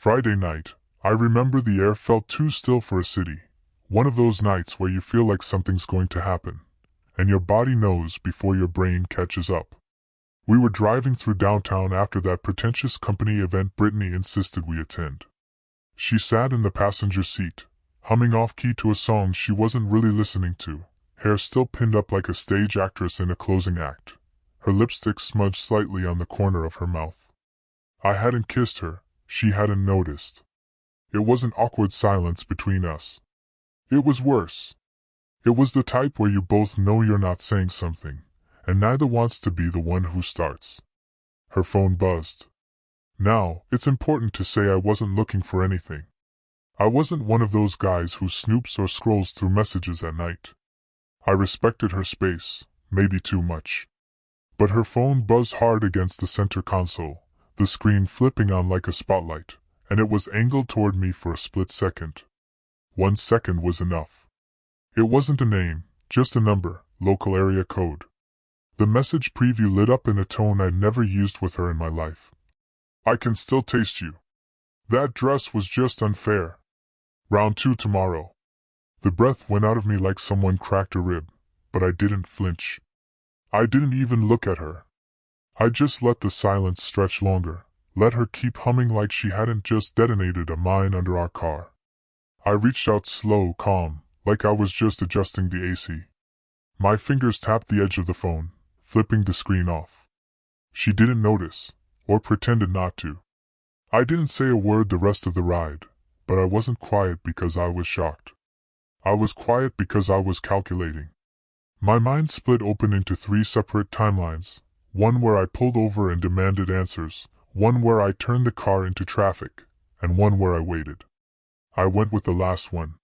Friday night. I remember the air felt too still for a city. One of those nights where you feel like something's going to happen, and your body knows before your brain catches up. We were driving through downtown after that pretentious company event Brittany insisted we attend. She sat in the passenger seat, humming off-key to a song she wasn't really listening to, hair still pinned up like a stage actress in a closing act, her lipstick smudged slightly on the corner of her mouth. I hadn't kissed her, she hadn't noticed. It wasn't awkward silence between us. It was worse. It was the type where you both know you're not saying something, and neither wants to be the one who starts. Her phone buzzed. Now, it's important to say I wasn't looking for anything. I wasn't one of those guys who snoops or scrolls through messages at night. I respected her space, maybe too much. But her phone buzzed hard against the center console, the screen flipping on like a spotlight, and it was angled toward me for a split second. 1 second was enough. It wasn't a name, just a number, local area code. The message preview lit up in a tone I'd never used with her in my life. I can still taste you. That dress was just unfair. Round 2 tomorrow. The breath went out of me like someone cracked a rib, but I didn't flinch. I didn't even look at her. I just let the silence stretch longer, let her keep humming like she hadn't just detonated a mine under our car. I reached out slow, calm, like I was just adjusting the AC. My fingers tapped the edge of the phone, flipping the screen off. She didn't notice, or pretended not to. I didn't say a word the rest of the ride, but I wasn't quiet because I was shocked. I was quiet because I was calculating. My mind split open into 3 separate timelines, one where I pulled over and demanded answers, one where I turned the car into traffic, and one where I waited. I went with the last one.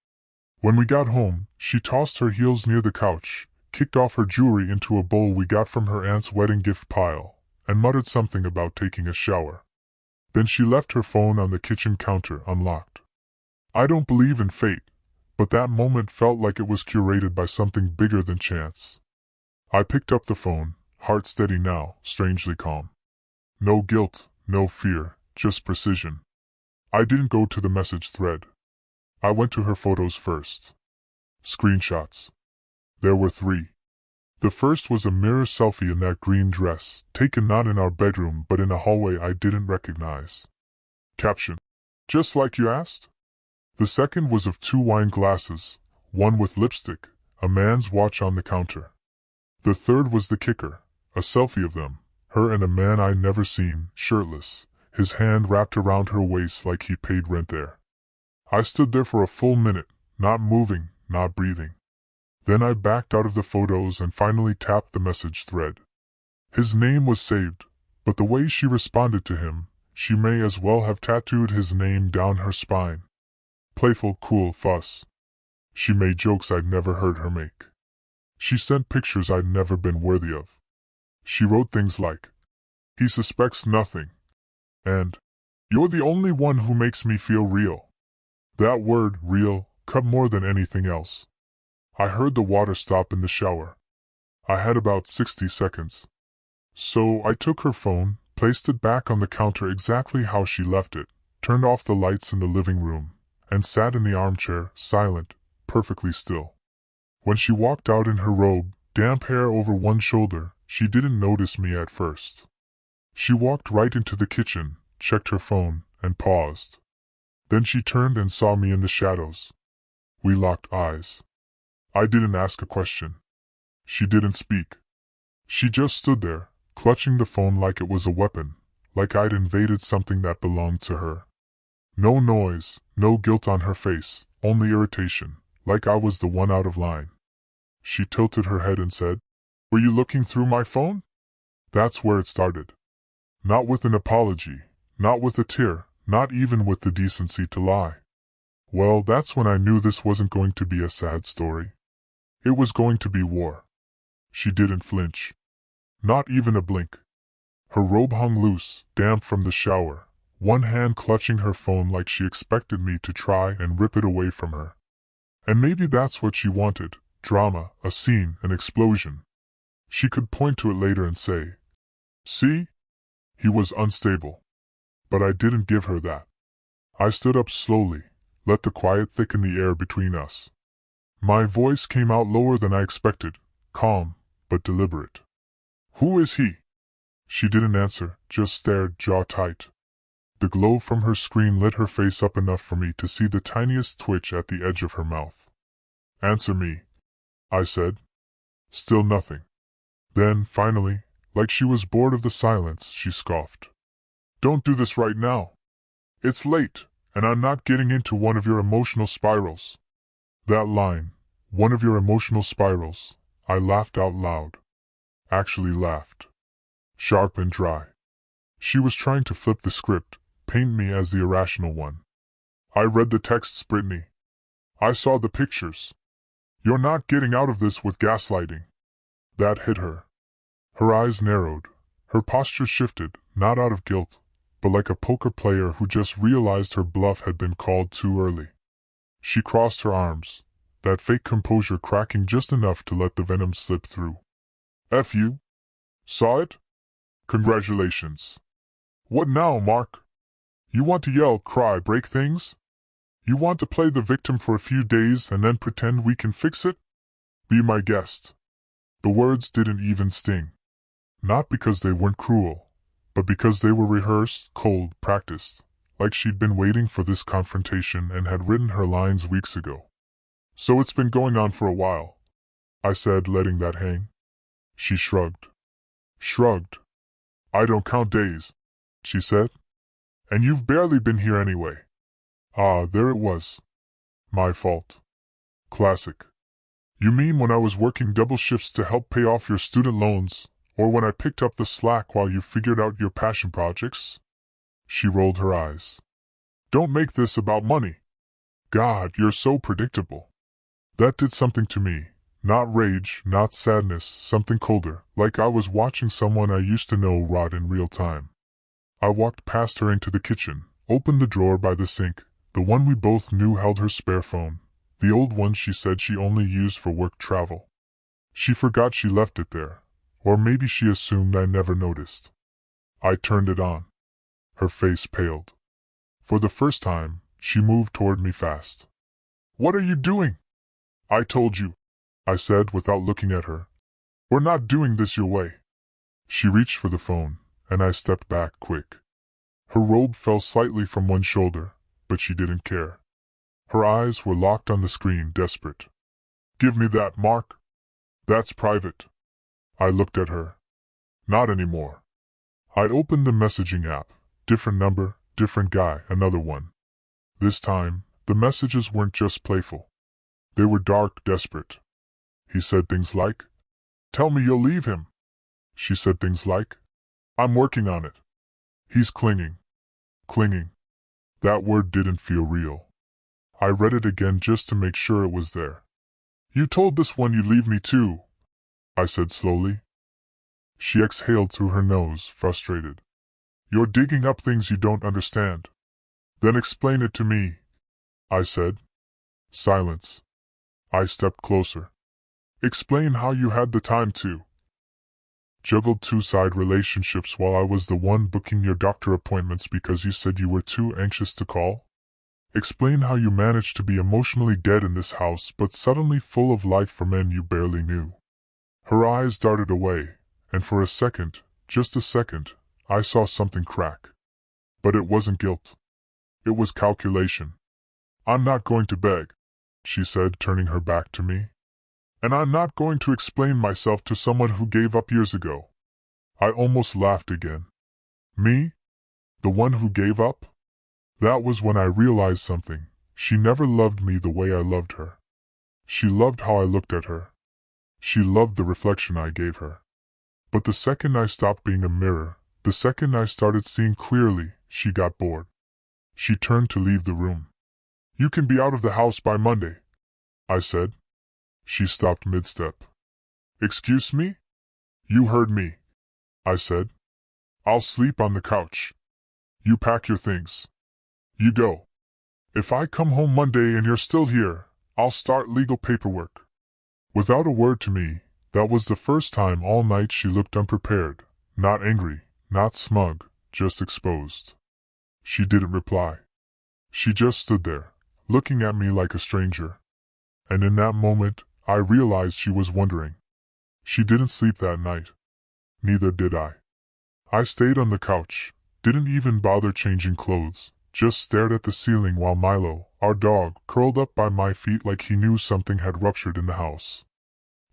When we got home, she tossed her heels near the couch, kicked off her jewelry into a bowl we got from her aunt's wedding gift pile, and muttered something about taking a shower. Then she left her phone on the kitchen counter unlocked. I don't believe in fate, but that moment felt like it was curated by something bigger than chance. I picked up the phone, heart steady now, strangely calm. No guilt, no fear, just precision. I didn't go to the message thread. I went to her photos first. Screenshots. There were 3. The first was a mirror selfie in that green dress, taken not in our bedroom but in a hallway I didn't recognize. Caption: just like you asked? The second was of 2 wine glasses, one with lipstick, a man's watch on the counter. The third was the kicker, a selfie of them, her and a man I'd never seen, shirtless, his hand wrapped around her waist like he paid rent there. I stood there for a full minute, not moving, not breathing. Then I backed out of the photos and finally tapped the message thread. His name was saved, but the way she responded to him, she may as well have tattooed his name down her spine. Playful, cool fuss. She made jokes I'd never heard her make. She sent pictures I'd never been worthy of. She wrote things like, "He suspects nothing," and "You're the only one who makes me feel real." That word, real, cut more than anything else. I heard the water stop in the shower. I had about 60 seconds. So I took her phone, placed it back on the counter exactly how she left it, turned off the lights in the living room, and sat in the armchair, silent, perfectly still. When she walked out in her robe, damp hair over one shoulder, she didn't notice me at first. She walked right into the kitchen, checked her phone, and paused. Then she turned and saw me in the shadows. We locked eyes. I didn't ask a question. She didn't speak. She just stood there, clutching the phone like it was a weapon, like I'd invaded something that belonged to her. No noise, no guilt on her face, only irritation, like I was the one out of line. She tilted her head and said, "Were you looking through my phone?" That's where it started. Not with an apology, not with a tear, not even with the decency to lie. Well, that's when I knew this wasn't going to be a sad story. It was going to be war. She didn't flinch. Not even a blink. Her robe hung loose, damp from the shower, one hand clutching her phone like she expected me to try and rip it away from her. And maybe that's what she wanted, drama, a scene, an explosion. She could point to it later and say, "See? He was unstable." But I didn't give her that. I stood up slowly, let the quiet thicken the air between us. My voice came out lower than I expected, calm, but deliberate. "Who is he?" She didn't answer, just stared, jaw tight. The glow from her screen lit her face up enough for me to see the tiniest twitch at the edge of her mouth. "Answer me," I said. Still nothing. Then, finally, like she was bored of the silence, she scoffed. "Don't do this right now. It's late, and I'm not getting into one of your emotional spirals." That line, one of your emotional spirals, I laughed out loud. Actually laughed. Sharp and dry. She was trying to flip the script, paint me as the irrational one. "I read the texts, Brittany. I saw the pictures. You're not getting out of this with gaslighting." That hit her. Her eyes narrowed. Her posture shifted, not out of guilt, but like a poker player who just realized her bluff had been called too early. She crossed her arms, that fake composure cracking just enough to let the venom slip through. "F you? Saw it? Congratulations. What now, Mark? You want to yell, cry, break things? You want to play the victim for a few days and then pretend we can fix it? Be my guest." The words didn't even sting. Not because they weren't cruel, but because they were rehearsed, cold, practiced, like she'd been waiting for this confrontation and had written her lines weeks ago. "So it's been going on for a while," I said, letting that hang. She shrugged. Shrugged. "I don't count days," she said. "And you've barely been here anyway." Ah, there it was. My fault. Classic. "You mean when I was working double shifts to help pay off your student loans, or when I picked up the slack while you figured out your passion projects?" She rolled her eyes. "Don't make this about money. God, you're so predictable." That did something to me. Not rage, not sadness, something colder, like I was watching someone I used to know rot in real time. I walked past her into the kitchen, opened the drawer by the sink, the one we both knew held her spare phone, the old one she said she only used for work travel. She forgot she left it there, or maybe she assumed I never noticed. I turned it on. Her face paled. For the first time, she moved toward me fast. "What are you doing?" "I told you," I said without looking at her. "We're not doing this your way." She reached for the phone, and I stepped back quick. Her robe fell slightly from one shoulder, but she didn't care. Her eyes were locked on the screen, desperate. "Give me that, Mark. That's private." I looked at her. Not anymore. I'd opened the messaging app. Different number, different guy, another one. This time, the messages weren't just playful. They were dark, desperate. He said things like, "Tell me you'll leave him." She said things like, "I'm working on it." He's clinging. Clinging. That word didn't feel real. I read it again just to make sure it was there. "You told this one you'd leave me too," I said slowly. She exhaled through her nose, frustrated. "You're digging up things you don't understand." "Then explain it to me," I said. Silence. I stepped closer. "Explain how you had the time to juggle two side relationships while I was the one booking your doctor appointments because you said you were too anxious to call. Explain how you managed to be emotionally dead in this house but suddenly full of life for men you barely knew." Her eyes darted away, and for a second, just a second, I saw something crack. But it wasn't guilt. It was calculation. "I'm not going to beg," she said, turning her back to me. "And I'm not going to explain myself to someone who gave up years ago." I almost laughed again. Me? The one who gave up? That was when I realized something. She never loved me the way I loved her. She loved how I looked at her. She loved the reflection I gave her. But the second I stopped being a mirror, the second I started seeing clearly, she got bored. She turned to leave the room. "You can be out of the house by Monday," I said. She stopped mid-step. "Excuse me?" "You heard me," I said. "I'll sleep on the couch. You pack your things. You go. If I come home Monday and you're still here, I'll start legal paperwork." Without a word to me, that was the first time all night she looked unprepared, not angry, not smug, just exposed. She didn't reply. She just stood there, looking at me like a stranger. And in that moment, I realized she was wondering. She didn't sleep that night. Neither did I. I stayed on the couch, didn't even bother changing clothes, just stared at the ceiling while Milo, our dog, curled up by my feet like he knew something had ruptured in the house.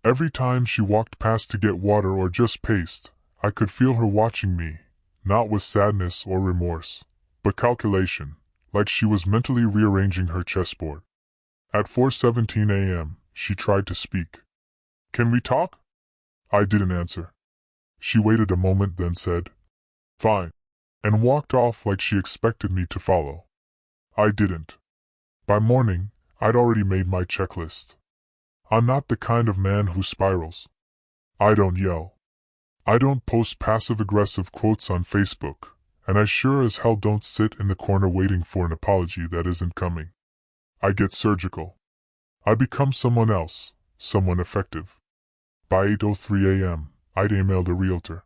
Every time she walked past to get water or just paced, I could feel her watching me, not with sadness or remorse, but calculation, like she was mentally rearranging her chessboard. At 4:17 a.m., she tried to speak. "Can we talk?" I didn't answer. She waited a moment, then said, "Fine," and walked off like she expected me to follow. I didn't. By morning, I'd already made my checklist. I'm not the kind of man who spirals. I don't yell. I don't post passive-aggressive quotes on Facebook, and I sure as hell don't sit in the corner waiting for an apology that isn't coming. I get surgical. I become someone else, someone effective. By 8:03 a.m., I'd emailed a realtor.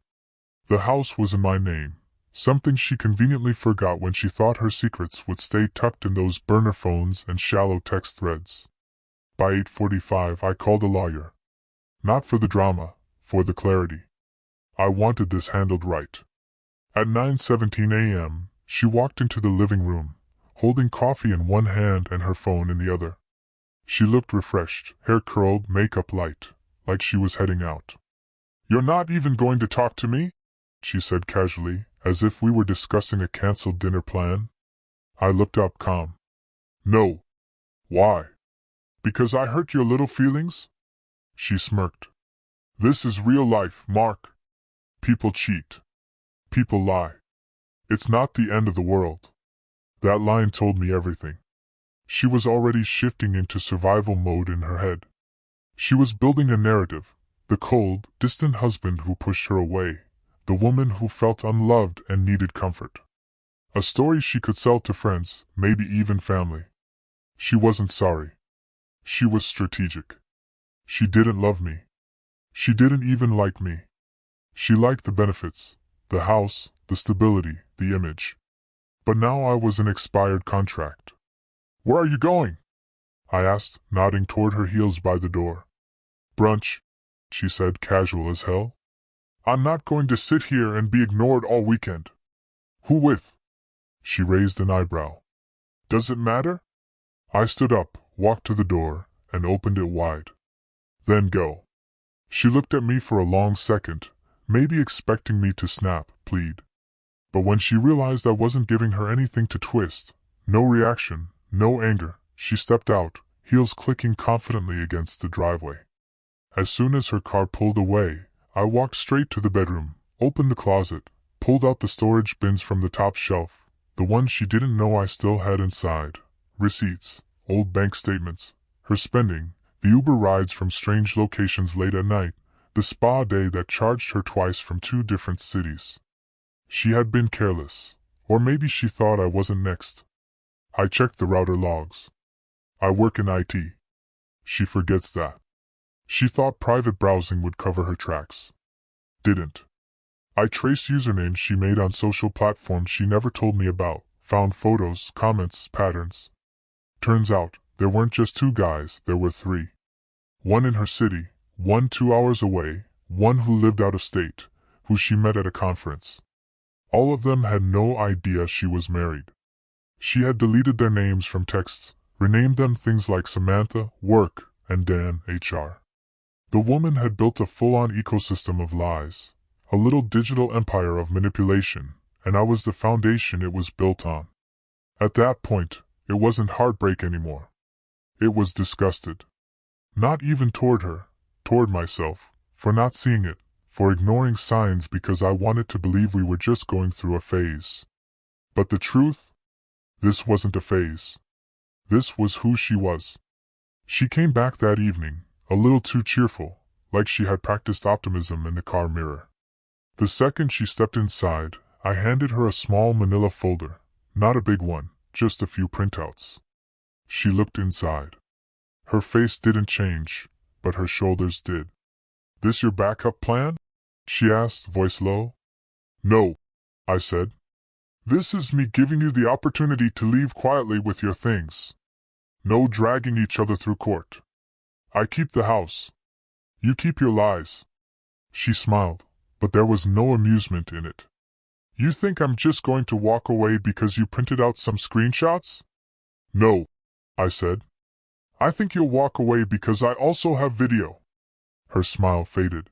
The house was in my name, something she conveniently forgot when she thought her secrets would stay tucked in those burner phones and shallow text threads. By 8:45 I called a lawyer. Not for the drama, for the clarity. I wanted this handled right. At 9:17 a.m., she walked into the living room, holding coffee in one hand and her phone in the other. She looked refreshed, hair curled, makeup light, like she was heading out. "You're not even going to talk to me?" she said casually, as if we were discussing a canceled dinner plan. I looked up calm. "No." "Why?" "Because I hurt your little feelings?" She smirked. "This is real life, Mark. People cheat. People lie. It's not the end of the world." That line told me everything. She was already shifting into survival mode in her head. She was building a narrative, the cold, distant husband who pushed her away, the woman who felt unloved and needed comfort. A story she could sell to friends, maybe even family. She wasn't sorry. She was strategic. She didn't love me. She didn't even like me. She liked the benefits, the house, the stability, the image. But now I was an expired contract. "Where are you going?" I asked, nodding toward her heels by the door. "Brunch," she said, casual as hell. "I'm not going to sit here and be ignored all weekend." "Who with?" She raised an eyebrow. "Does it matter?" I stood up, walked to the door, and opened it wide. "Then go." She looked at me for a long second, maybe expecting me to snap, plead. But when she realized I wasn't giving her anything to twist, no reaction, no anger, she stepped out, heels clicking confidently against the driveway. As soon as her car pulled away, I walked straight to the bedroom, opened the closet, pulled out the storage bins from the top shelf, the ones she didn't know I still had inside. Receipts, old bank statements, her spending, the Uber rides from strange locations late at night, the spa day that charged her twice from 2 different cities. She had been careless, or maybe she thought I wasn't next. I checked the router logs. I work in IT. She forgets that. She thought private browsing would cover her tracks. Didn't. I traced usernames she made on social platforms she never told me about, found photos, comments, patterns. Turns out, there weren't just 2 guys, there were 3. One in her city, one 2 hours away, one who lived out of state, who she met at a conference. All of them had no idea she was married. She had deleted their names from texts, renamed them things like Samantha, Work, and Dan, HR. The woman had built a full-on ecosystem of lies, a little digital empire of manipulation, and I was the foundation it was built on. At that point, it wasn't heartbreak anymore. It was disgusted. Not even toward her, toward myself, for not seeing it, for ignoring signs because I wanted to believe we were just going through a phase. But the truth? This wasn't a phase. This was who she was. She came back that evening, a little too cheerful, like she had practiced optimism in the car mirror. The second she stepped inside, I handed her a small manila folder, not a big one, just a few printouts. She looked inside. Her face didn't change, but her shoulders did. "This your backup plan?" she asked, voice low. "No," I said. This is me giving you the opportunity to leave quietly with your things. No dragging each other through court. I keep the house. You keep your lies." She smiled, but there was no amusement in it. "You think I'm just going to walk away because you printed out some screenshots?" "No," I said. "I think you'll walk away because I also have video." Her smile faded.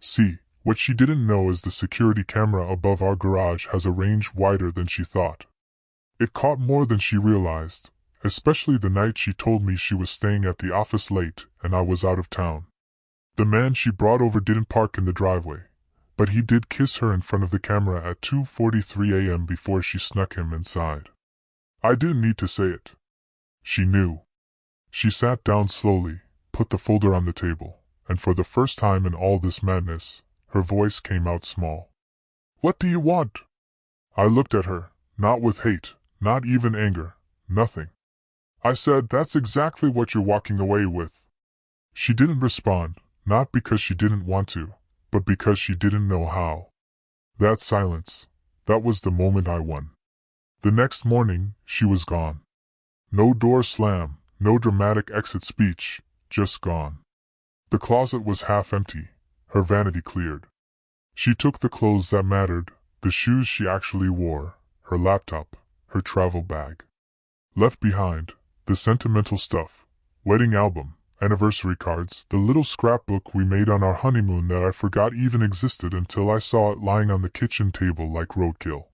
See, what she didn't know is the security camera above our garage has a range wider than she thought. It caught more than she realized, especially the night she told me she was staying at the office late and I was out of town. The man she brought over didn't park in the driveway, but he did kiss her in front of the camera at 2:43 a.m. before she snuck him inside. I didn't need to say it. She knew. She sat down slowly, put the folder on the table, and for the first time in all this madness, her voice came out small. "What do you want?" I looked at her, not with hate, not even anger, nothing. I said, "That's exactly what you're walking away with." She didn't respond, not because she didn't want to, but because she didn't know how. That silence, that was the moment I won. The next morning, she was gone. No door slam, no dramatic exit speech, just gone. The closet was half empty, her vanity cleared. She took the clothes that mattered, the shoes she actually wore, her laptop, her travel bag. Left behind, the sentimental stuff, wedding album, anniversary cards, the little scrapbook we made on our honeymoon that I forgot even existed until I saw it lying on the kitchen table like roadkill.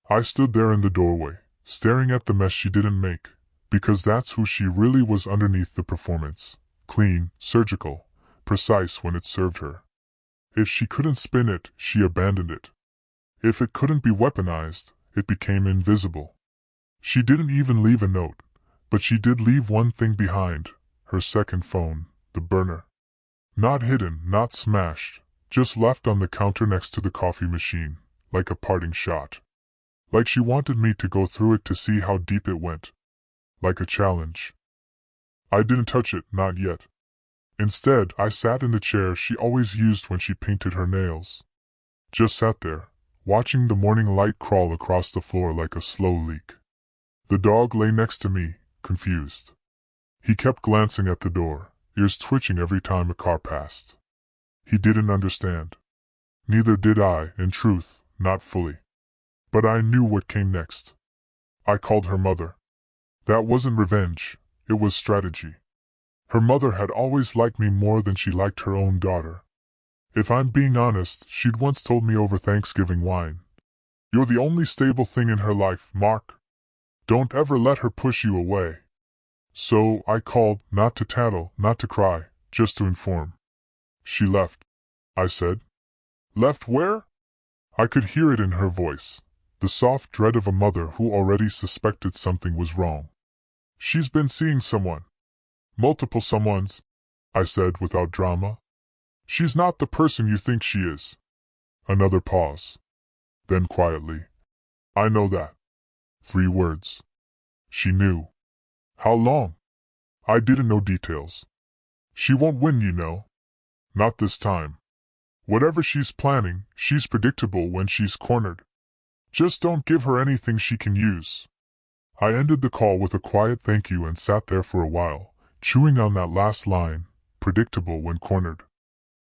I stood there in the doorway, staring at the mess she didn't make, because that's who she really was underneath the performance. Clean, surgical, precise when it served her. If she couldn't spin it, she abandoned it. If it couldn't be weaponized, it became invisible. She didn't even leave a note, but she did leave one thing behind, her second phone, the burner. Not hidden, not smashed, just left on the counter next to the coffee machine, like a parting shot. Like she wanted me to go through it to see how deep it went. Like a challenge. I didn't touch it, not yet. Instead, I sat in the chair she always used when she painted her nails. Just sat there, watching the morning light crawl across the floor like a slow leak. The dog lay next to me, confused. He kept glancing at the door, ears twitching every time a car passed. He didn't understand. Neither did I, in truth, not fully. But I knew what came next. I called her mother. That wasn't revenge, it was strategy. Her mother had always liked me more than she liked her own daughter. If I'm being honest, she'd once told me over Thanksgiving wine, "You're the only stable thing in her life, Mark. Don't ever let her push you away." So I called, not to tattle, not to cry, just to inform. "She left," I said. "Left where?" I could hear it in her voice, the soft dread of a mother who already suspected something was wrong. "She's been seeing someone." "Multiple someones," I said without drama. "She's not the person you think she is." Another pause. Then quietly, "I know that." 3 words. She knew. How long? I didn't know details. "She won't win, you know. Not this time. Whatever she's planning, she's predictable when she's cornered. Just don't give her anything she can use." I ended the call with a quiet thank you and sat there for a while, chewing on that last line, predictable when cornered.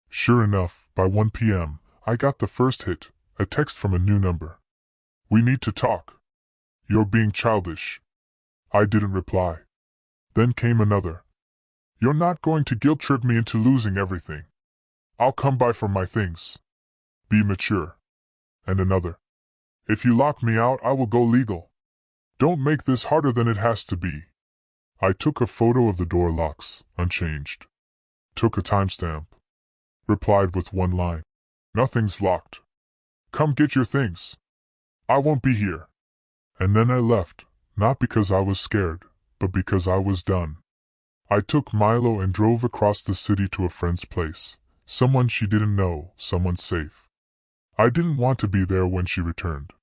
Sure enough, by 1 p.m., I got the first hit, a text from a new number. "We need to talk. You're being childish." I didn't reply. Then came another. "You're not going to guilt-trip me into losing everything. I'll come by for my things. Be mature." And another. "If you lock me out, I will go legal. Don't make this harder than it has to be." I took a photo of the door locks, unchanged. Took a timestamp. Replied with one line. "Nothing's locked. Come get your things. I won't be here." And then I left, not because I was scared, but because I was done. I took Milo and drove across the city to a friend's place, someone she didn't know, someone safe. I didn't want to be there when she returned.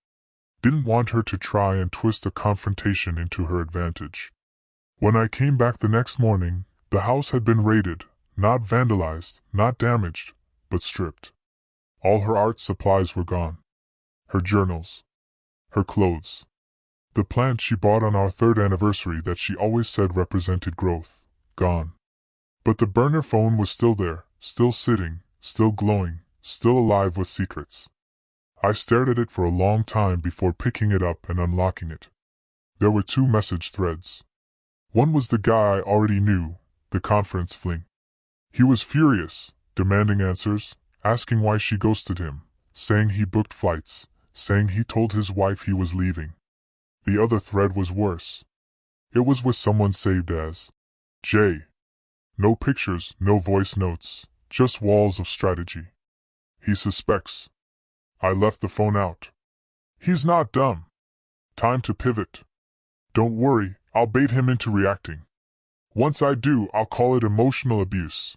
Didn't want her to try and twist the confrontation into her advantage. When I came back the next morning, the house had been raided, not vandalized, not damaged, but stripped. All her art supplies were gone. Her journals. Her clothes. The plant she bought on our 3rd anniversary that she always said represented growth. Gone. But the burner phone was still there, still sitting, still glowing, still alive with secrets. I stared at it for a long time before picking it up and unlocking it. There were 2 message threads. One was the guy I already knew, the conference fling. He was furious, demanding answers, asking why she ghosted him, saying he booked flights, saying he told his wife he was leaving. The other thread was worse. It was with someone saved as J. No pictures, no voice notes, just walls of strategy. He suspects. I left the phone out. He's not dumb. Time to pivot. Don't worry, I'll bait him into reacting. Once I do, I'll call it emotional abuse.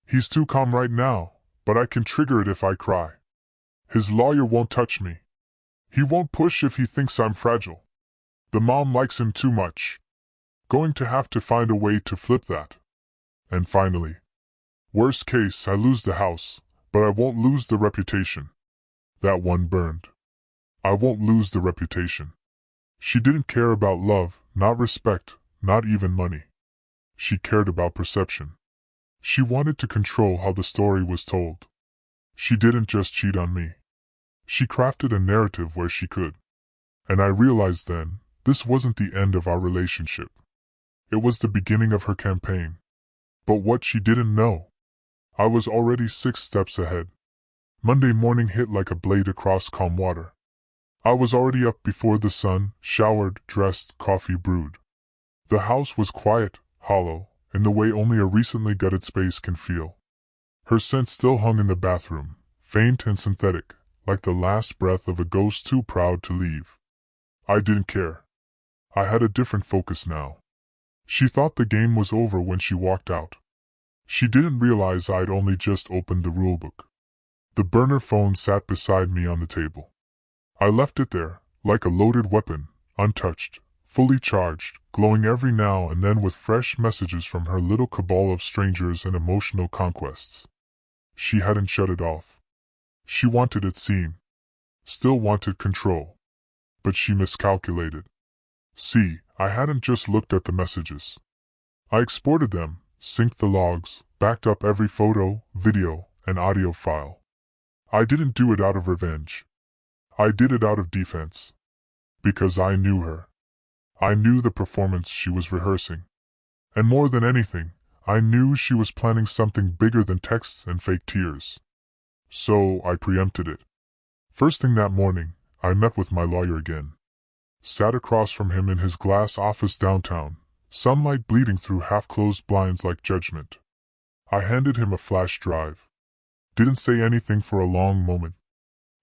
He's too calm right now, but I can trigger it if I cry. His lawyer won't touch me. He won't push if he thinks I'm fragile. The mom likes him too much. Going to have to find a way to flip that. And finally, worst case, I lose the house, but I won't lose the reputation. That one burned. I won't lose the reputation. She didn't care about love, not respect, not even money. She cared about perception. She wanted to control how the story was told. She didn't just cheat on me. She crafted a narrative where she could. And I realized then, this wasn't the end of our relationship. It was the beginning of her campaign. But what she didn't know, I was already 6 steps ahead. Monday morning hit like a blade across calm water. I was already up before the sun, showered, dressed, coffee brewed. The house was quiet, hollow, in the way only a recently gutted space can feel. Her scent still hung in the bathroom, faint and synthetic, like the last breath of a ghost too proud to leave. I didn't care. I had a different focus now. She thought the game was over when she walked out. She didn't realize I'd only just opened the rulebook. The burner phone sat beside me on the table. I left it there, like a loaded weapon, untouched, fully charged, glowing every now and then with fresh messages from her little cabal of strangers and emotional conquests. She hadn't shut it off. She wanted it seen. Still wanted control. But she miscalculated. See, I hadn't just looked at the messages. I exported them, synced the logs, backed up every photo, video, and audio file. I didn't do it out of revenge. I did it out of defense. Because I knew her. I knew the performance she was rehearsing. And more than anything, I knew she was planning something bigger than texts and fake tears. So I preempted it. First thing that morning, I met with my lawyer again. Sat across from him in his glass office downtown, sunlight bleeding through half-closed blinds like judgment. I handed him a flash drive. Didn't say anything for a long moment.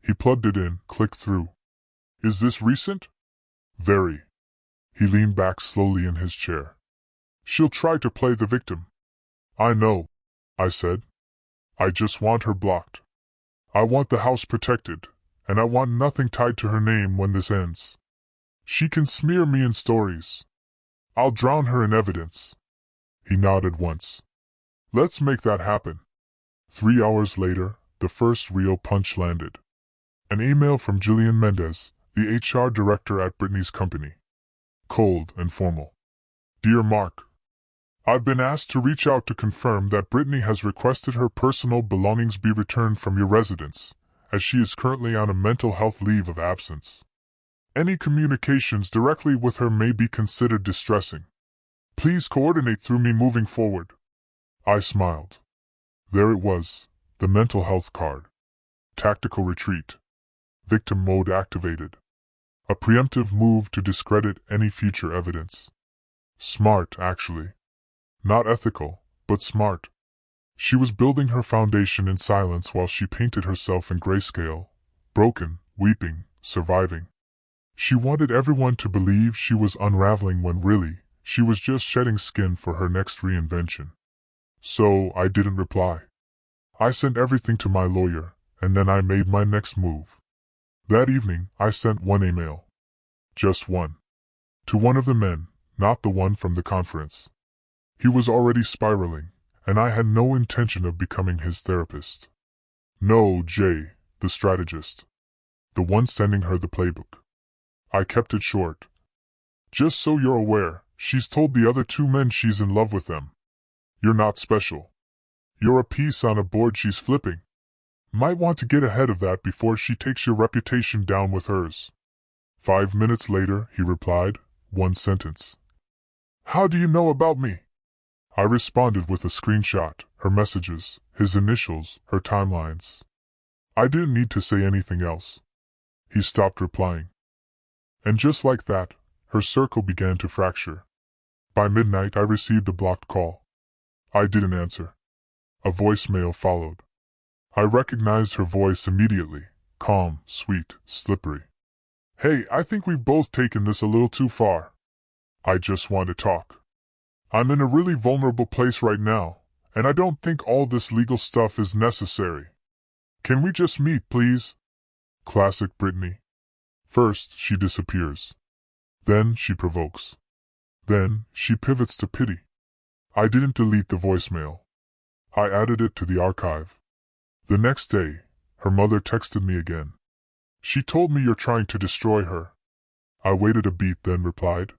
He plugged it in, clicked through. Is this recent? Very. He leaned back slowly in his chair. She'll try to play the victim. I know, I said. I just want her blocked. I want the house protected, and I want nothing tied to her name when this ends. She can smear me in stories. I'll drown her in evidence. He nodded once. Let's make that happen. 3 hours later, the first real punch landed. An email from Jillian Mendez, the HR director at Britney's company. Cold and formal. Dear Mark, I've been asked to reach out to confirm that Britney has requested her personal belongings be returned from your residence, as she is currently on a mental health leave of absence. Any communications directly with her may be considered distressing. Please coordinate through me moving forward. I smiled. There it was, the mental health card. Tactical retreat. Victim mode activated. A preemptive move to discredit any future evidence. Smart, actually. Not ethical, but smart. She was building her foundation in silence while she painted herself in grayscale, broken, weeping, surviving. She wanted everyone to believe she was unraveling when really, she was just shedding skin for her next reinvention. So I didn't reply. I sent everything to my lawyer, and then I made my next move. That evening, I sent one email. Just one. To one of the men, not the one from the conference. He was already spiraling, and I had no intention of becoming his therapist. No, Jay, the strategist. The one sending her the playbook. I kept it short. Just so you're aware, she's told the other two men she's in love with them. You're not special. You're a piece on a board she's flipping. Might want to get ahead of that before she takes your reputation down with hers. 5 minutes later, he replied, one sentence. How do you know about me? I responded with a screenshot, her messages, his initials, her timelines. I didn't need to say anything else. He stopped replying. And just like that, her circle began to fracture. By midnight I received a blocked call. I didn't answer. A voicemail followed. I recognized her voice immediately, calm, sweet, slippery. Hey, I think we've both taken this a little too far. I just want to talk. I'm in a really vulnerable place right now, and I don't think all this legal stuff is necessary. Can we just meet, please? Classic Brittany. First, she disappears. Then, she provokes. Then, she pivots to pity. I didn't delete the voicemail. I added it to the archive. The next day, her mother texted me again. She told me you're trying to destroy her. I waited a beat, then replied,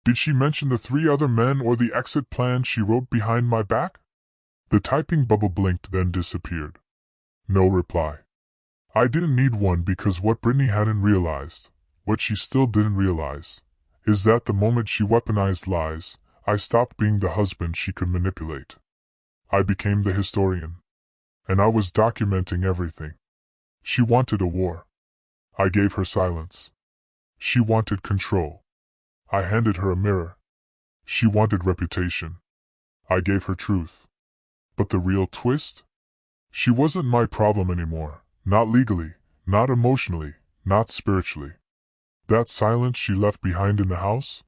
did she mention the 3 other men or the exit plan she wrote behind my back? The typing bubble blinked, then disappeared. No reply. I didn't need one because what Brittany hadn't realized, what she still didn't realize, is that the moment she weaponized lies, I stopped being the husband she could manipulate. I became the historian. And I was documenting everything. She wanted a war. I gave her silence. She wanted control. I handed her a mirror. She wanted reputation. I gave her truth. But the real twist? She wasn't my problem anymore. Not legally, not emotionally, not spiritually. That silence she left behind in the house?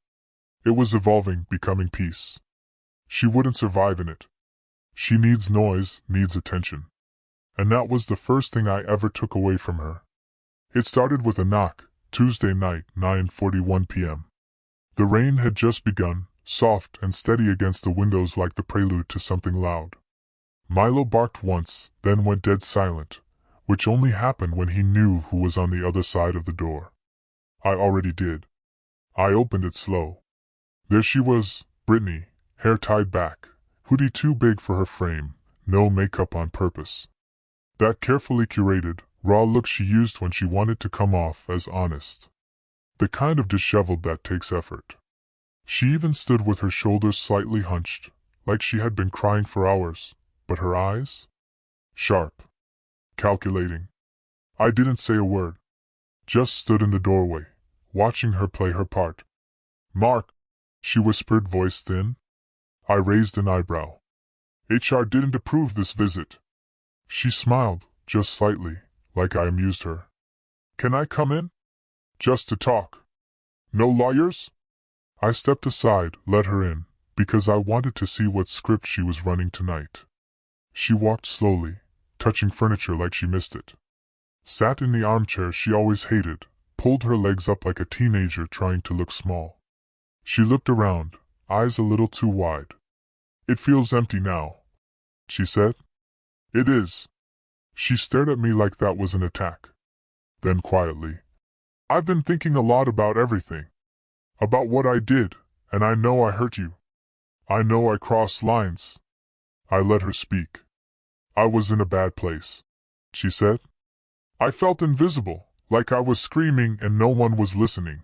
It was evolving, becoming peace. She wouldn't survive in it. She needs noise, needs attention. And that was the first thing I ever took away from her. It started with a knock, Tuesday night, 9:41 p.m. The rain had just begun, soft and steady against the windows like the prelude to something loud. Milo barked once, then went dead silent, which only happened when he knew who was on the other side of the door. I already did. I opened it slow. There she was, Brittany, hair tied back, hoodie too big for her frame, no makeup on purpose. That carefully curated, raw look she used when she wanted to come off as honest. The kind of disheveled that takes effort. She even stood with her shoulders slightly hunched, like she had been crying for hours, but her eyes? Sharp. Calculating. I didn't say a word. Just stood in the doorway, watching her play her part. Mark, she whispered, voice thin. I raised an eyebrow. HR didn't approve this visit. She smiled, just slightly, like I amused her. Can I come in? Just to talk. No lawyers? I stepped aside, let her in, because I wanted to see what script she was running tonight. She walked slowly, touching furniture like she missed it. Sat in the armchair she always hated, pulled her legs up like a teenager trying to look small. She looked around, eyes a little too wide. It feels empty now, she said. It is. She stared at me like that was an attack. Then quietly, I've been thinking a lot about everything. About what I did, and I know I hurt you. I know I crossed lines. I let her speak. I was in a bad place, she said. I felt invisible, like I was screaming and no one was listening.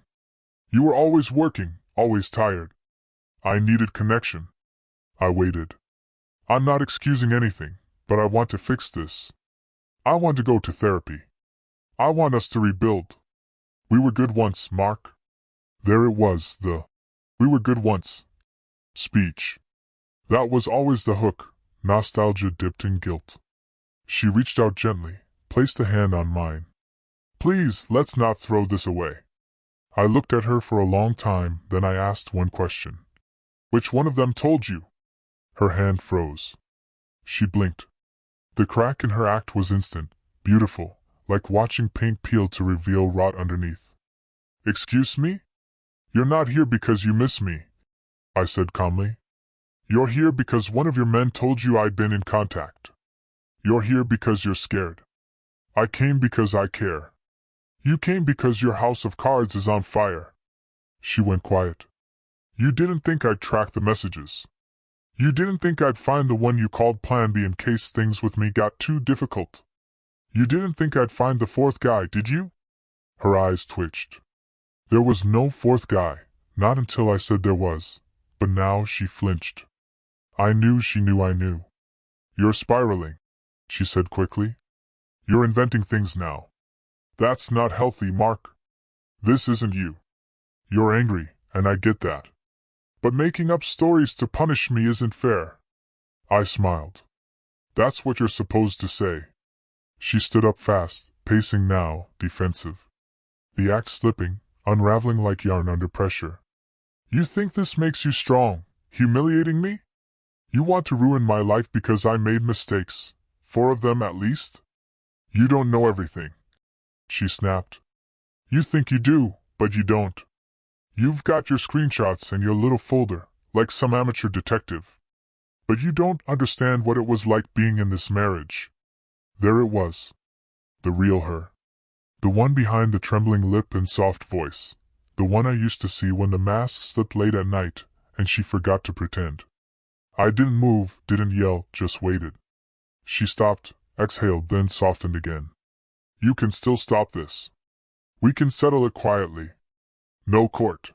You were always working, always tired. I needed connection. I waited. I'm not excusing anything, but I want to fix this. I want to go to therapy. I want us to rebuild. We were good once, Mark. There it was, the "we were good once" speech. That was always the hook, nostalgia dipped in guilt. She reached out gently, placed a hand on mine. Please, let's not throw this away. I looked at her for a long time, then I asked one question. Which one of them told you? Her hand froze. She blinked. The crack in her act was instant, beautiful, like watching paint peel to reveal rot underneath. Excuse me? You're not here because you miss me, I said calmly. You're here because one of your men told you I'd been in contact. You're here because you're scared. I came because I care. You came because your house of cards is on fire. She went quiet. You didn't think I'd track the messages. You didn't think I'd find the one you called Plan B in case things with me got too difficult. You didn't think I'd find the fourth guy, did you? Her eyes twitched. There was no fourth guy, not until I said there was, but now she flinched. I knew she knew I knew. You're spiraling, she said quickly. You're inventing things now. That's not healthy, Mark. This isn't you. You're angry, and I get that. But making up stories to punish me isn't fair. I smiled. That's what you're supposed to say. She stood up fast, pacing now, defensive. The act slipping, unraveling like yarn under pressure. You think this makes you strong, humiliating me? You want to ruin my life because I made mistakes, 4 of them at least? You don't know everything, she snapped. You think you do, but you don't. You've got your screenshots in your little folder, like some amateur detective. But you don't understand what it was like being in this marriage. There it was. The real her. The one behind the trembling lip and soft voice. The one I used to see when the mask slipped late at night, and she forgot to pretend. I didn't move, didn't yell, just waited. She stopped, exhaled, then softened again. You can still stop this. We can settle it quietly. No court.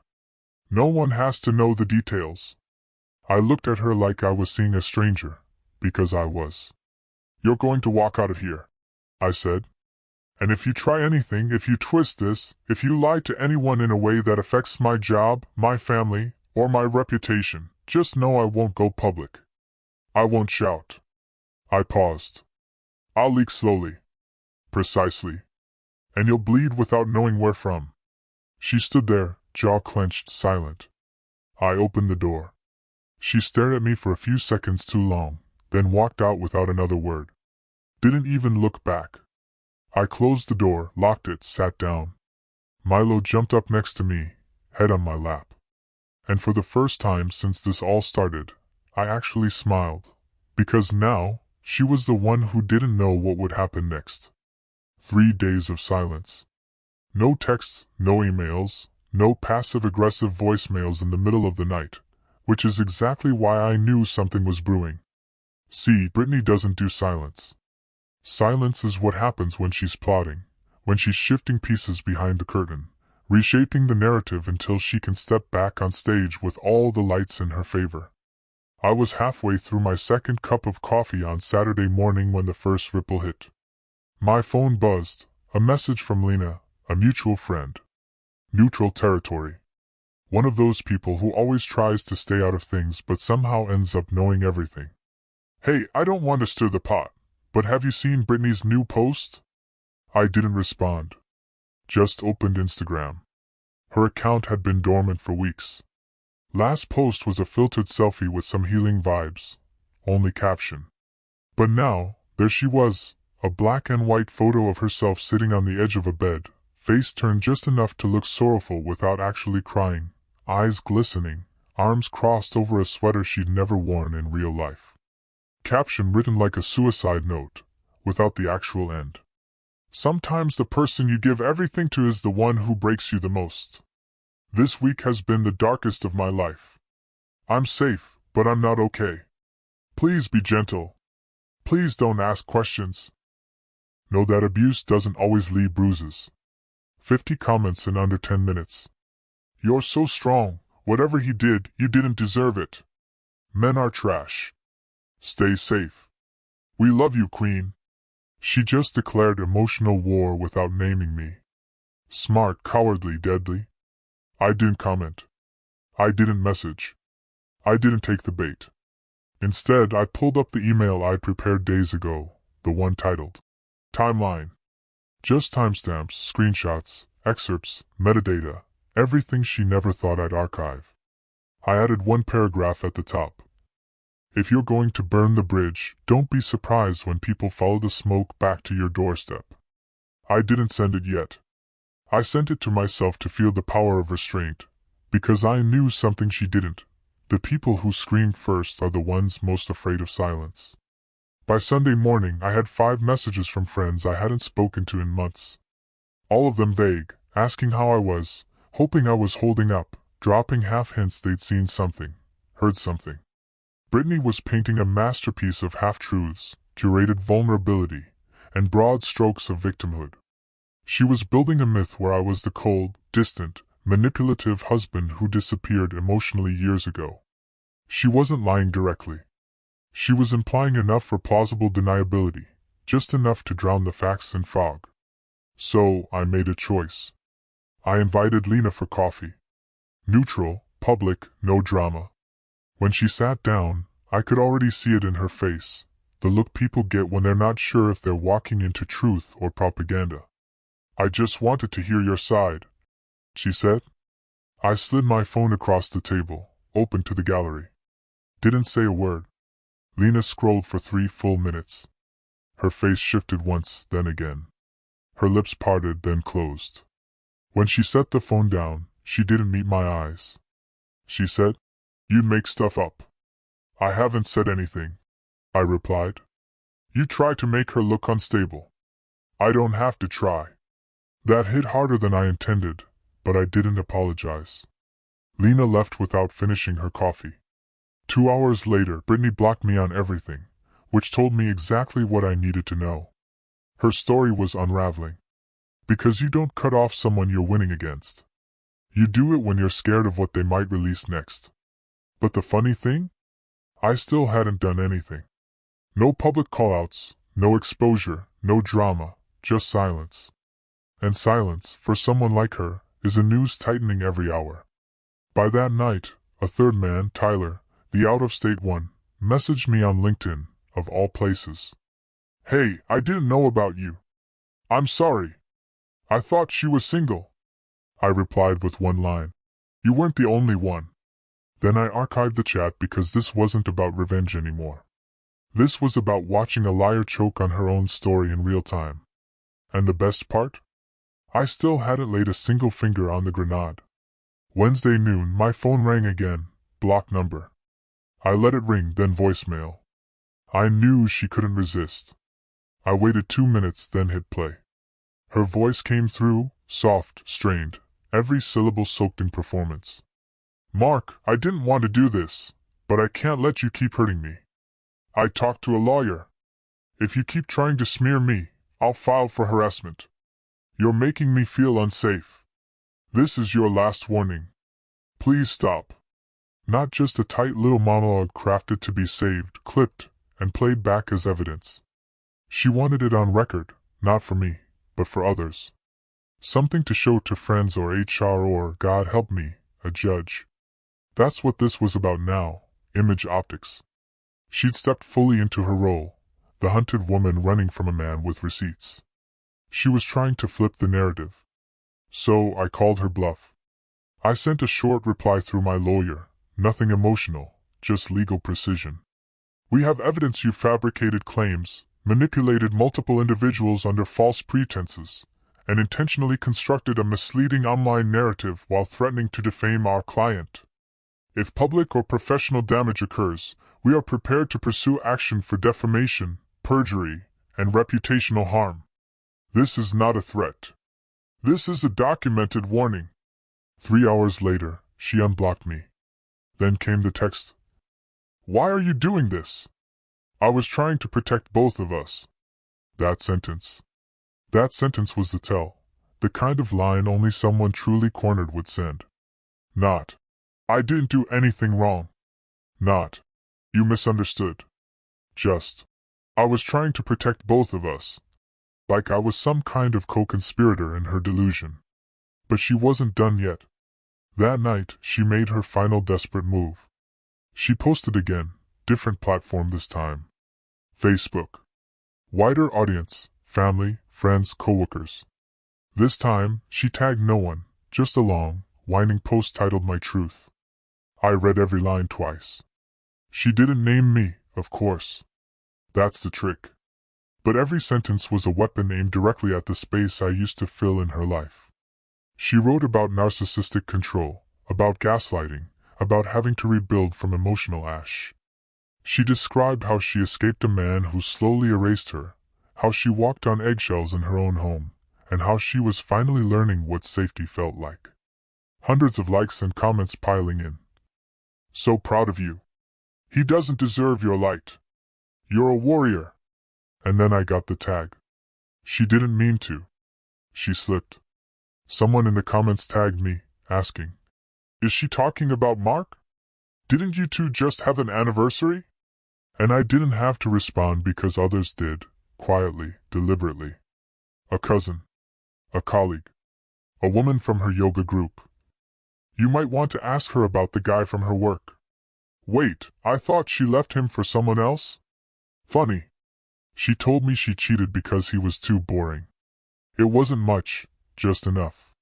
No one has to know the details. I looked at her like I was seeing a stranger, because I was. You're going to walk out of here, I said. And if you try anything, if you twist this, if you lie to anyone in a way that affects my job, my family, or my reputation, just know I won't go public. I won't shout. I paused. I'll leak slowly. Precisely. And you'll bleed without knowing where from. She stood there, jaw clenched, silent. I opened the door. She stared at me for a few seconds too long, then walked out without another word. Didn't even look back. I closed the door, locked it, sat down. Milo jumped up next to me, head on my lap. And for the first time since this all started, I actually smiled. Because now, she was the one who didn't know what would happen next. 3 days of silence. No texts, no emails, no passive-aggressive voicemails in the middle of the night, which is exactly why I knew something was brewing. See, Brittany doesn't do silence. Silence is what happens when she's plotting, when she's shifting pieces behind the curtain, reshaping the narrative until she can step back on stage with all the lights in her favor. I was halfway through my second cup of coffee on Saturday morning when the first ripple hit. My phone buzzed, a message from Lena, a mutual friend. Neutral territory. One of those people who always tries to stay out of things but somehow ends up knowing everything. Hey, I don't want to stir the pot, but have you seen Brittany's new post? I didn't respond. Just opened Instagram. Her account had been dormant for weeks. Last post was a filtered selfie with some healing vibes. Only caption. But now, there she was, a black and white photo of herself sitting on the edge of a bed, face turned just enough to look sorrowful without actually crying, eyes glistening, arms crossed over a sweater she'd never worn in real life. Caption written like a suicide note, without the actual end. Sometimes the person you give everything to is the one who breaks you the most. This week has been the darkest of my life. I'm safe, but I'm not okay. Please be gentle. Please don't ask questions. Know that abuse doesn't always leave bruises. 50 comments in under 10 minutes. You're so strong, whatever he did, you didn't deserve it. Men are trash. Stay safe. We love you, Queen. She just declared emotional war without naming me. Smart, cowardly, deadly. I didn't comment. I didn't message. I didn't take the bait. Instead, I pulled up the email I'd prepared days ago, the one titled Timeline. Just timestamps, screenshots, excerpts, metadata, everything she never thought I'd archive. I added one paragraph at the top. If you're going to burn the bridge, don't be surprised when people follow the smoke back to your doorstep. I didn't send it yet. I sent it to myself to feel the power of restraint, because I knew something she didn't. The people who scream first are the ones most afraid of silence. By Sunday morning, I had 5 messages from friends I hadn't spoken to in months. All of them vague, asking how I was, hoping I was holding up, dropping half hints they'd seen something, heard something. Brittany was painting a masterpiece of half-truths, curated vulnerability, and broad strokes of victimhood. She was building a myth where I was the cold, distant, manipulative husband who disappeared emotionally years ago. She wasn't lying directly. She was implying enough for plausible deniability, just enough to drown the facts in fog. So, I made a choice. I invited Lena for coffee. Neutral, public, no drama. When she sat down, I could already see it in her face, the look people get when they're not sure if they're walking into truth or propaganda. "I just wanted to hear your side," she said. I slid my phone across the table, open to the gallery. Didn't say a word. Lena scrolled for 3 full minutes. Her face shifted once, then again. Her lips parted, then closed. When she set the phone down, she didn't meet my eyes. She said, "You make stuff up." "I haven't said anything," I replied. "You try to make her look unstable." "I don't have to try." That hit harder than I intended, but I didn't apologize. Lena left without finishing her coffee. 2 hours later, Brittany blocked me on everything, which told me exactly what I needed to know. Her story was unraveling. Because you don't cut off someone you're winning against. You do it when you're scared of what they might release next. But the funny thing? I still hadn't done anything. No public callouts, no exposure, no drama, just silence. And silence, for someone like her, is a noose tightening every hour. By that night, a third man, Tyler, the out-of-state one, messaged me on LinkedIn, of all places. "Hey, I didn't know about you. I'm sorry. I thought she was single." I replied with one line. "You weren't the only one." Then I archived the chat because this wasn't about revenge anymore. This was about watching a liar choke on her own story in real time. And the best part? I still hadn't laid a single finger on the grenade. Wednesday noon, my phone rang again, blocked number. I let it ring, then voicemail. I knew she couldn't resist. I waited 2 minutes, then hit play. Her voice came through, soft, strained, every syllable soaked in performance. "Mark, I didn't want to do this, but I can't let you keep hurting me. I talked to a lawyer. If you keep trying to smear me, I'll file for harassment. You're making me feel unsafe. This is your last warning. Please stop." Not just a tight little monologue crafted to be saved, clipped, and played back as evidence. She wanted it on record, not for me, but for others. Something to show to friends or HR or, God help me, a judge. That's what this was about now, image optics. She'd stepped fully into her role, the hunted woman running from a man with receipts. She was trying to flip the narrative. So I called her bluff. I sent a short reply through my lawyer, nothing emotional, just legal precision. "We have evidence you fabricated claims, manipulated multiple individuals under false pretenses, and intentionally constructed a misleading online narrative while threatening to defame our client. If public or professional damage occurs, we are prepared to pursue action for defamation, perjury, and reputational harm. This is not a threat. This is a documented warning." 3 hours later, she unblocked me. Then came the text. "Why are you doing this?" "I was trying to protect both of us." That sentence was the tell, the kind of line only someone truly cornered would send. Not, "I didn't do anything wrong." Not, "You misunderstood." Just, "I was trying to protect both of us." Like I was some kind of co-conspirator in her delusion. But she wasn't done yet. That night, she made her final desperate move. She posted again, different platform this time. Facebook. Wider audience, family, friends, coworkers. This time, she tagged no one, just a long, whining post titled "My Truth." I read every line twice. She didn't name me, of course. That's the trick. But every sentence was a weapon aimed directly at the space I used to fill in her life. She wrote about narcissistic control, about gaslighting, about having to rebuild from emotional ash. She described how she escaped a man who slowly erased her, how she walked on eggshells in her own home, and how she was finally learning what safety felt like. Hundreds of likes and comments piling in. So proud of you. He doesn't deserve your light. You're a warrior. And then I got the tag. She didn't mean to. She slipped. Someone in the comments tagged me, asking, "Is she talking about Mark? Didn't you two just have an anniversary?" And I didn't have to respond because others did, quietly, deliberately. A cousin. A colleague. A woman from her yoga group. "You might want to ask her about the guy from her work." "Wait, I thought she left him for someone else?" "Funny. She told me she cheated because he was too boring. It wasn't much, just enough.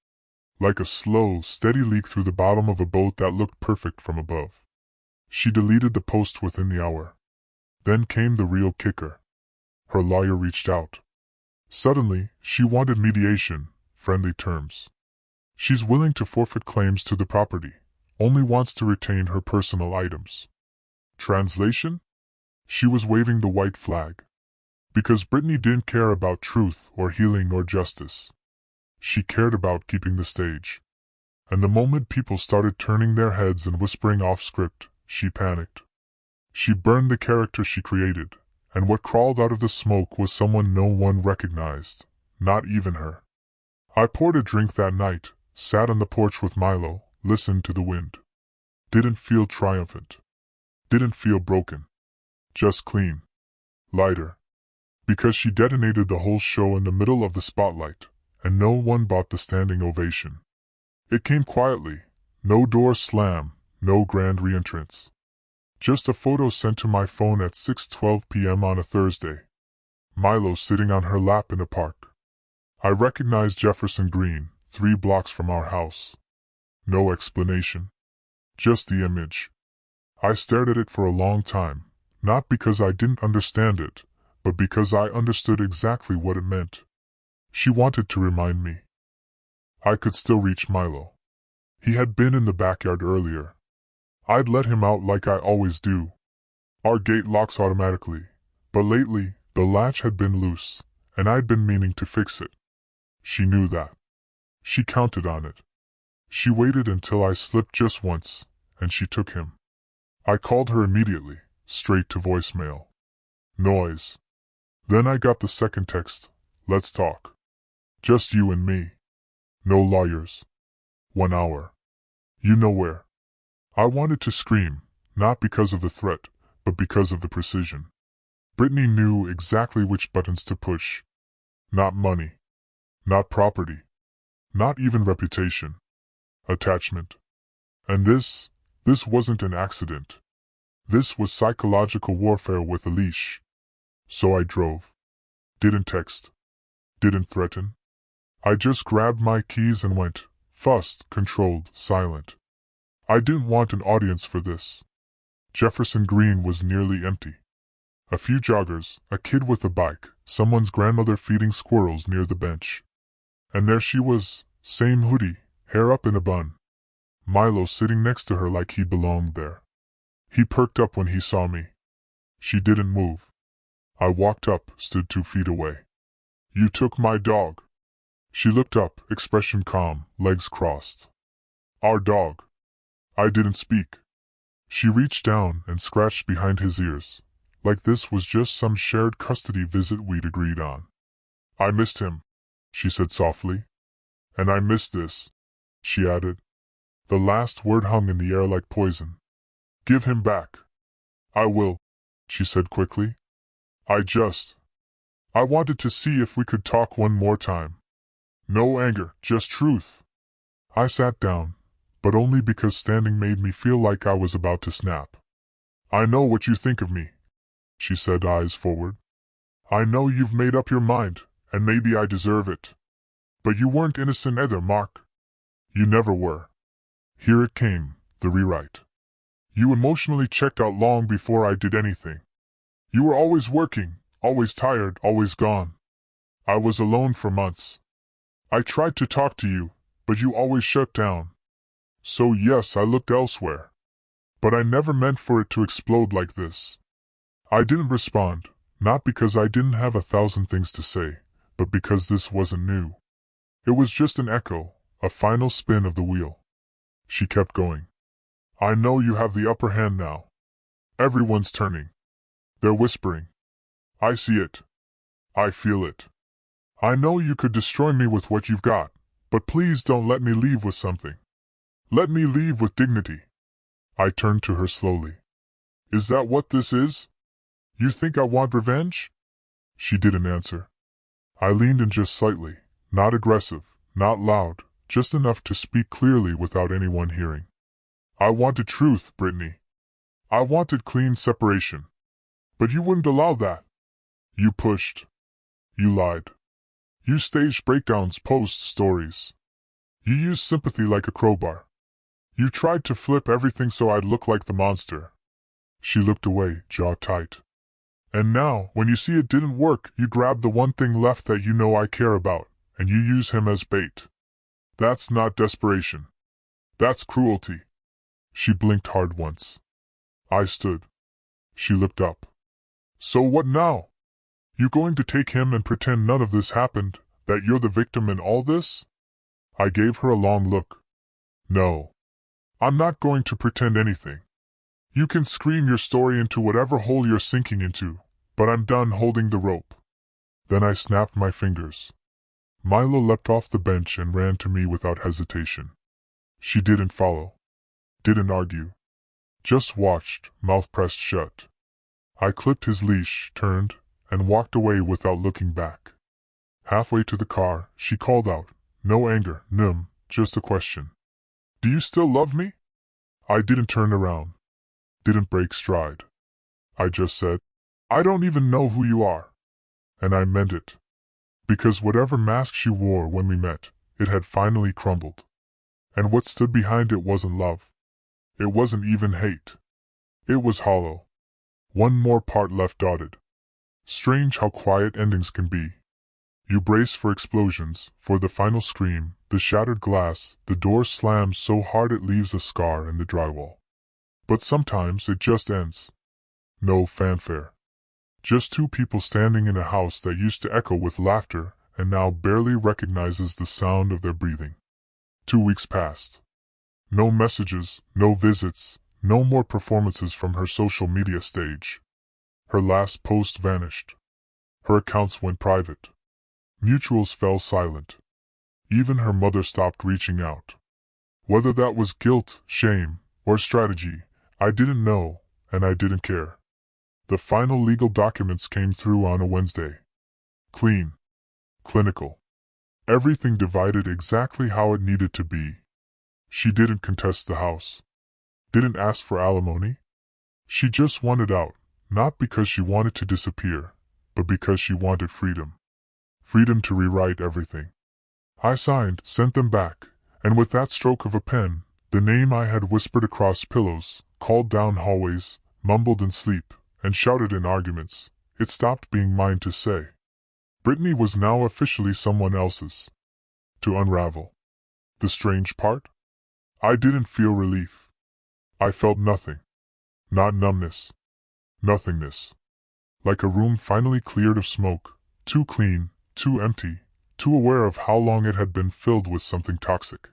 Like a slow, steady leak through the bottom of a boat that looked perfect from above." She deleted the post within the hour. Then came the real kicker. Her lawyer reached out. Suddenly, she wanted mediation, friendly terms. She's willing to forfeit claims to the property, only wants to retain her personal items. Translation? She was waving the white flag. Because Brittany didn't care about truth or healing or justice. She cared about keeping the stage. And the moment people started turning their heads and whispering off script, she panicked. She burned the character she created, and what crawled out of the smoke was someone no one recognized, not even her. I poured a drink that night, sat on the porch with Milo, listened to the wind. Didn't feel triumphant. Didn't feel broken. Just clean. Lighter. Because she detonated the whole show in the middle of the spotlight, and no one bought the standing ovation. It came quietly, no door slam, no grand re-entrance. Just a photo sent to my phone at 6:12 p.m. on a Thursday. Milo sitting on her lap in a park. I recognized Jefferson Green, 3 blocks from our house. No explanation. Just the image. I stared at it for a long time, not because I didn't understand it, but because I understood exactly what it meant. She wanted to remind me. I could still reach Milo. He had been in the backyard earlier. I'd let him out like I always do. Our gate locks automatically, but lately, the latch had been loose, and I'd been meaning to fix it. She knew that. She counted on it. She waited until I slipped just once, and she took him. I called her immediately, straight to voicemail. Noise. Then I got the second text, "Let's talk. Just you and me. No lawyers. 1 hour. You know where." I wanted to scream, not because of the threat, but because of the precision. Brittany knew exactly which buttons to push. Not money. Not property. Not even reputation. Attachment. And this wasn't an accident. This was psychological warfare with a leash. So I drove. Didn't text. Didn't threaten. I just grabbed my keys and went, fussed, controlled, silent. I didn't want an audience for this. Jefferson Green was nearly empty. A few joggers, a kid with a bike, someone's grandmother feeding squirrels near the bench. And there she was, same hoodie, hair up in a bun. Milo sitting next to her like he belonged there. He perked up when he saw me. She didn't move. I walked up, stood 2 feet away. "You took my dog." She looked up, expression calm, legs crossed. "Our dog." I didn't speak. She reached down and scratched behind his ears, like this was just some shared custody visit we'd agreed on. "I missed him," she said softly. "And I missed this," she added. The last word hung in the air like poison. "Give him back." "I will," she said quickly. I wanted to see if we could talk one more time. No anger, just truth." I sat down, but only because standing made me feel like I was about to snap. "I know what you think of me," she said, eyes forward. "I know you've made up your mind, and maybe I deserve it. But you weren't innocent either, Mark. You never were." Here it came, the rewrite. "You emotionally checked out long before I did anything. You were always working, always tired, always gone. I was alone for months. I tried to talk to you, but you always shut down. So yes, I looked elsewhere. But I never meant for it to explode like this." I didn't respond, not because I didn't have 1,000 things to say, but because this wasn't new. It was just an echo, a final spin of the wheel. She kept going. I know you have the upper hand now. Everyone's turning. They're whispering. I see it. I feel it. I know you could destroy me with what you've got, but please don't let me leave with something. Let me leave with dignity. I turned to her slowly. Is that what this is? You think I want revenge? She didn't answer. I leaned in just slightly, not aggressive, not loud, just enough to speak clearly without anyone hearing. I wanted truth, Brittany. I wanted clean separation. But you wouldn't allow that. You pushed. You lied. You staged breakdowns, post stories. You used sympathy like a crowbar. You tried to flip everything so I'd look like the monster. She looked away, jaw tight. And now, when you see it didn't work, you grab the one thing left that you know I care about, and you use him as bait. That's not desperation. That's cruelty. She blinked hard once. I stood. She looked up. So what now? You going to take him and pretend none of this happened, that you're the victim in all this? I gave her a long look. No. I'm not going to pretend anything. You can scream your story into whatever hole you're sinking into, but I'm done holding the rope. Then I snapped my fingers. Milo leapt off the bench and ran to me without hesitation. She didn't follow. Didn't argue. Just watched, mouth pressed shut. I clipped his leash, turned, and walked away without looking back. Halfway to the car, she called out, no anger, Nim, just a question. Do you still love me? I didn't turn around. Didn't break stride. I just said, I don't even know who you are. And I meant it. Because whatever mask she wore when we met, it had finally crumbled. And what stood behind it wasn't love. It wasn't even hate. It was hollow. One more part left dotted. Strange how quiet endings can be. You brace for explosions, for the final scream, the shattered glass, the door slams so hard it leaves a scar in the drywall. But sometimes it just ends. No fanfare. Just two people standing in a house that used to echo with laughter and now barely recognizes the sound of their breathing. 2 weeks passed. No messages, no visits, no more performances from her social media stage. Her last post vanished. Her accounts went private. Mutuals fell silent. Even her mother stopped reaching out. Whether that was guilt, shame, or strategy, I didn't know, and I didn't care. The final legal documents came through on a Wednesday. Clean. Clinical. Everything divided exactly how it needed to be. She didn't contest the house. Didn't ask for alimony. She just wanted out, not because she wanted to disappear, but because she wanted freedom. Freedom to rewrite everything. I signed, sent them back, and with that stroke of a pen, the name I had whispered across pillows, called down hallways, mumbled in sleep, and shouted in arguments, it stopped being mine to say. Brittany was now officially someone else's. To unravel. The strange part? I didn't feel relief. I felt nothing. Not numbness. Nothingness. Like a room finally cleared of smoke, too clean, too empty, too aware of how long it had been filled with something toxic.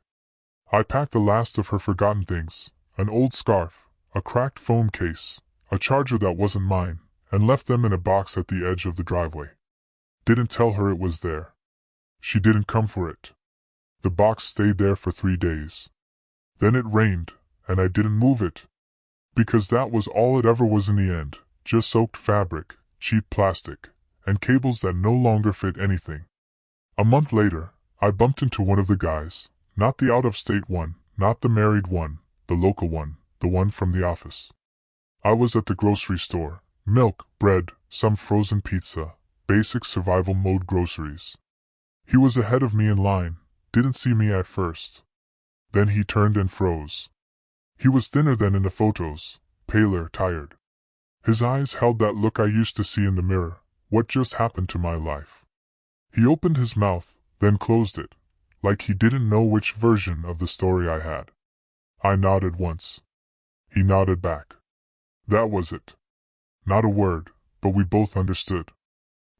I packed the last of her forgotten things, an old scarf, a cracked phone case, a charger that wasn't mine, and left them in a box at the edge of the driveway. Didn't tell her it was there. She didn't come for it. The box stayed there for 3 days. Then it rained, and I didn't move it. Because that was all it ever was in the end, just soaked fabric, cheap plastic, and cables that no longer fit anything. A month later, I bumped into one of the guys, not the out-of-state one, not the married one, the local one, the one from the office. I was at the grocery store, milk, bread, some frozen pizza, basic survival mode groceries. He was ahead of me in line, didn't see me at first. Then he turned and froze. He was thinner than in the photos, paler, tired. His eyes held that look I used to see in the mirror. What just happened to my life? He opened his mouth, then closed it, like he didn't know which version of the story I had. I nodded once. He nodded back. That was it. Not a word, but we both understood.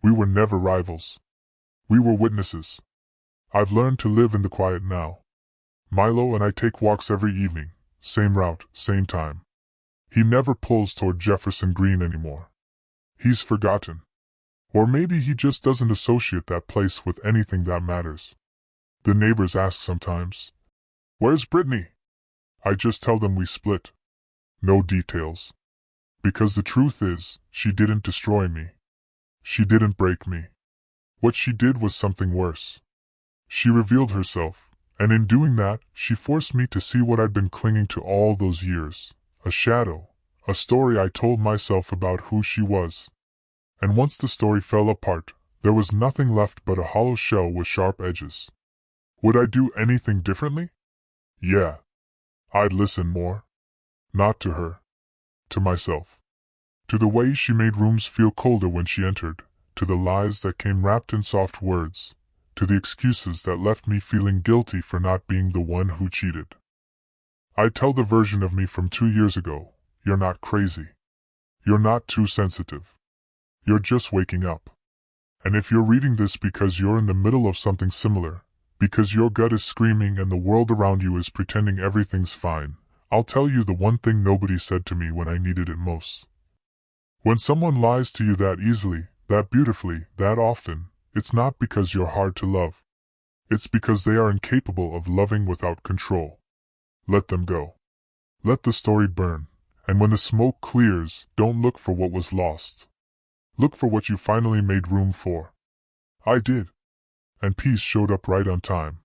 We were never rivals. We were witnesses. I've learned to live in the quiet now. Milo and I take walks every evening, same route, same time. He never pulls toward Jefferson Green anymore. He's forgotten. Or maybe he just doesn't associate that place with anything that matters. The neighbors ask sometimes, "Where's Brittany?" I just tell them we split. No details. Because the truth is, she didn't destroy me. She didn't break me. What she did was something worse. She revealed herself, and in doing that, she forced me to see what I'd been clinging to all those years. A shadow. A story I told myself about who she was. And once the story fell apart, there was nothing left but a hollow shell with sharp edges. Would I do anything differently? Yeah. I'd listen more. Not to her. To myself. To the way she made rooms feel colder when she entered, to the lies that came wrapped in soft words, to the excuses that left me feeling guilty for not being the one who cheated. I'd tell the version of me from 2 years ago, "You're not crazy. You're not too sensitive. You're just waking up." And if you're reading this because you're in the middle of something similar, because your gut is screaming and the world around you is pretending everything's fine, I'll tell you the one thing nobody said to me when I needed it most. When someone lies to you that easily, that beautifully, that often, it's not because you're hard to love. It's because they are incapable of loving without control. Let them go. Let the story burn, and when the smoke clears, don't look for what was lost. Look for what you finally made room for. I did. And peace showed up right on time.